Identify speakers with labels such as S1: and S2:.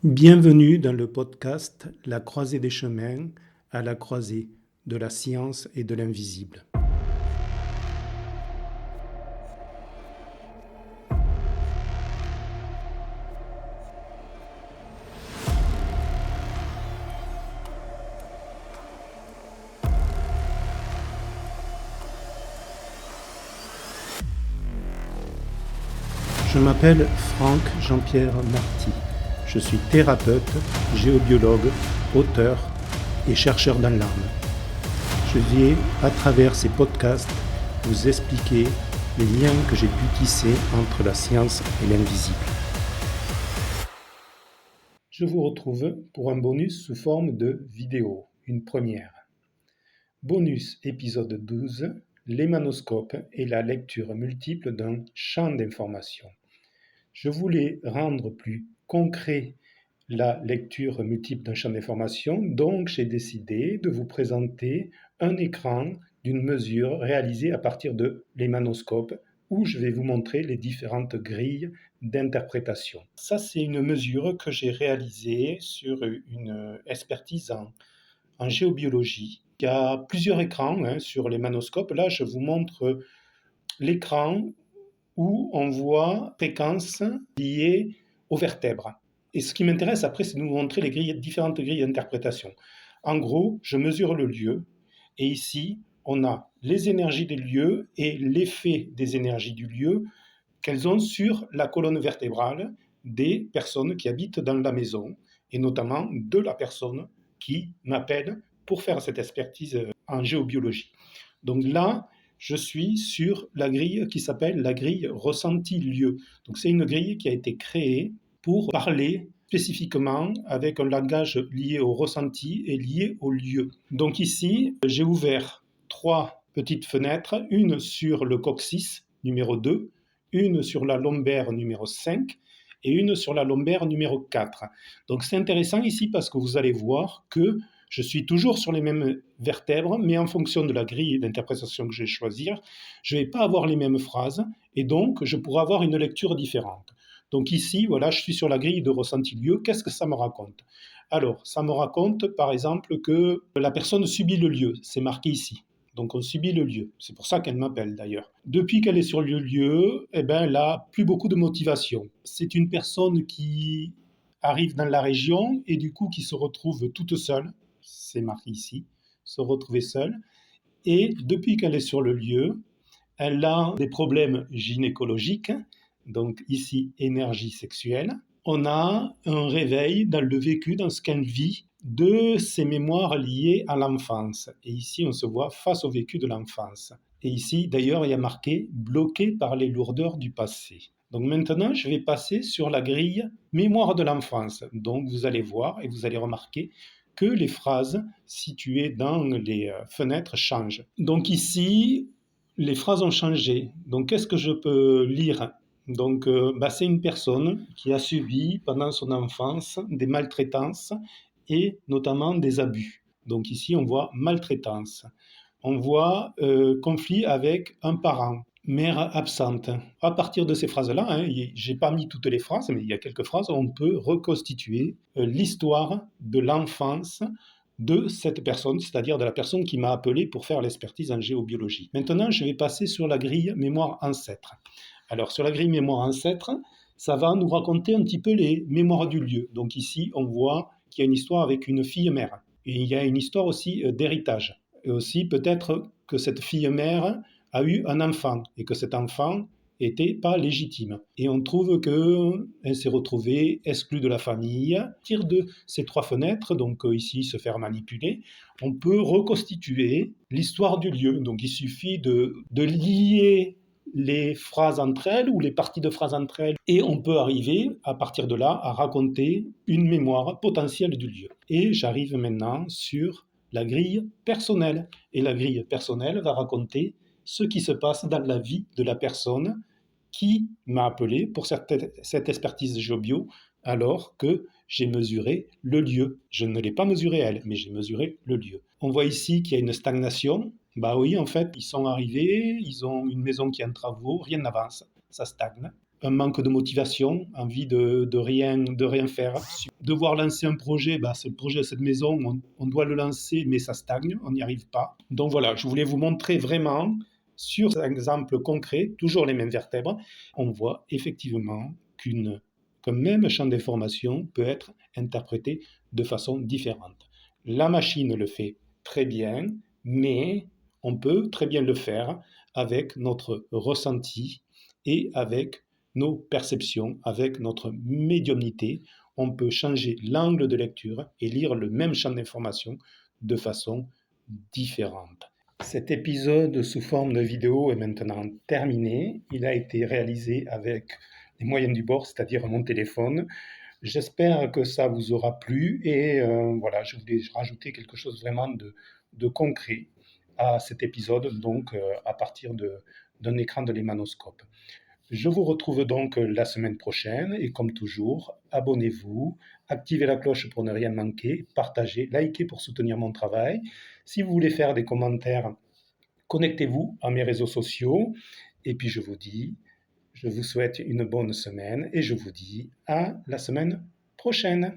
S1: Bienvenue dans le podcast La croisée des chemins, à la croisée de la science et de l'invisible. Je m'appelle Franck Jean-Pierre Marty. Je suis thérapeute, géobiologue, auteur et chercheur dans l'âme. Je vais, à travers ces podcasts, vous expliquer les liens que j'ai pu tisser entre la science et l'invisible. Je vous retrouve pour un bonus sous forme de vidéo, une première. Bonus épisode 12, l'émanoscope et la lecture multiple d'un champ d'information. Je voulais rendre plus concret la lecture multiple d'un champ d'information, donc j'ai décidé de vous présenter un écran d'une mesure réalisée à partir de l'émanoscope, où je vais vous montrer les différentes grilles d'interprétation. Ça, c'est une mesure que j'ai réalisée sur une expertise en géobiologie. Il y a plusieurs écrans sur l'émanoscope. Là, je vous montre l'écran où on voit fréquences liées aux vertèbres. Et ce qui m'intéresse après, c'est de vous montrer les différentes grilles d'interprétation. En gros, je mesure le lieu, et ici, on a les énergies des lieux et l'effet des énergies du lieu qu'elles ont sur la colonne vertébrale des personnes qui habitent dans la maison, et notamment de la personne qui m'appelle pour faire cette expertise en géobiologie. Donc là, je suis sur la grille qui s'appelle la grille ressenti-lieu. Donc c'est une grille qui a été créée pour parler spécifiquement avec un langage lié au ressenti et lié au lieu. Donc ici, j'ai ouvert 3 petites fenêtres, une sur le coccyx numéro 2, une sur la lombaire numéro 5 et une sur la lombaire numéro 4. Donc c'est intéressant ici parce que vous allez voir que je suis toujours sur les mêmes vertèbres, mais en fonction de la grille d'interprétation que je vais choisir, je ne vais pas avoir les mêmes phrases, et donc je pourrai avoir une lecture différente. Donc ici, voilà, je suis sur la grille de ressenti-lieu. Qu'est-ce que ça me raconte ? Alors, ça me raconte, par exemple, que la personne subit le lieu. C'est marqué ici. Donc on subit le lieu. C'est pour ça qu'elle m'appelle d'ailleurs. Depuis qu'elle est sur le lieu, elle n'a plus beaucoup de motivation. C'est une personne qui arrive dans la région et du coup qui se retrouve toute seule. C'est marqué ici, se retrouver seule. Et depuis qu'elle est sur le lieu, elle a des problèmes gynécologiques, donc ici énergie sexuelle. On a un réveil dans le vécu, dans ce qu'elle vit, de ses mémoires liées à l'enfance. Et ici, on se voit face au vécu de l'enfance. Et ici, d'ailleurs, il y a marqué « bloqué par les lourdeurs du passé ». Donc maintenant, je vais passer sur la grille « mémoire de l'enfance ». Donc vous allez voir et vous allez remarquer que les phrases situées dans les fenêtres changent. Donc ici, les phrases ont changé. Donc qu'est-ce que je peux lire ? Donc c'est une personne qui a subi pendant son enfance des maltraitances et notamment des abus. Donc ici, on voit maltraitance. On voit conflit avec un parent, mère absente. À partir de ces phrases-là, je n'ai pas mis toutes les phrases, mais il y a quelques phrases où on peut reconstituer l'histoire de l'enfance de cette personne, c'est-à-dire de la personne qui m'a appelé pour faire l'expertise en géobiologie. Maintenant, je vais passer sur la grille mémoire ancêtre. Alors, sur la grille mémoire ancêtre, ça va nous raconter un petit peu les mémoires du lieu. Donc ici, on voit qu'il y a une histoire avec une fille-mère. Et il y a une histoire aussi d'héritage. Et aussi, peut-être que cette fille-mère a eu un enfant et que cet enfant n'était pas légitime. Et on trouve qu'elle s'est retrouvée exclue de la famille. À partir de ces 3 fenêtres, donc ici, se faire manipuler, on peut reconstituer l'histoire du lieu. Donc il suffit de lier les phrases entre elles ou les parties de phrases entre elles et on peut arriver à partir de là à raconter une mémoire potentielle du lieu. Et j'arrive maintenant sur la grille personnelle. Et la grille personnelle va raconter ce qui se passe dans la vie de la personne qui m'a appelé pour cette expertise géobio alors que j'ai mesuré le lieu. Je ne l'ai pas mesuré elle, mais j'ai mesuré le lieu. On voit ici qu'il y a une stagnation. Bah oui, en fait, ils sont arrivés, ils ont une maison qui est en travaux, rien n'avance, ça stagne. un manque de motivation, envie de rien faire. Devoir lancer un projet, c'est le projet de cette maison, on doit le lancer, mais ça stagne, on n'y arrive pas. Donc voilà, je voulais vous montrer vraiment, sur un exemple concret, toujours les mêmes vertèbres, on voit effectivement qu'un même champ d'information peut être interprété de façon différente. La machine le fait très bien, mais on peut très bien le faire avec notre ressenti et avec nos perceptions, avec notre médiumnité. On peut changer l'angle de lecture et lire le même champ d'information de façon différente. Cet épisode sous forme de vidéo est maintenant terminé. Il a été réalisé avec les moyens du bord, c'est-à-dire mon téléphone. J'espère que ça vous aura plu et voilà, je voulais rajouter quelque chose vraiment de concret à cet épisode, donc à partir d'un écran de l'émanoscope. Je vous retrouve donc la semaine prochaine et comme toujours, abonnez-vous, activez la cloche pour ne rien manquer, partagez, likez pour soutenir mon travail. Si vous voulez faire des commentaires, connectez-vous à mes réseaux sociaux et puis je vous souhaite une bonne semaine et je vous dis à la semaine prochaine.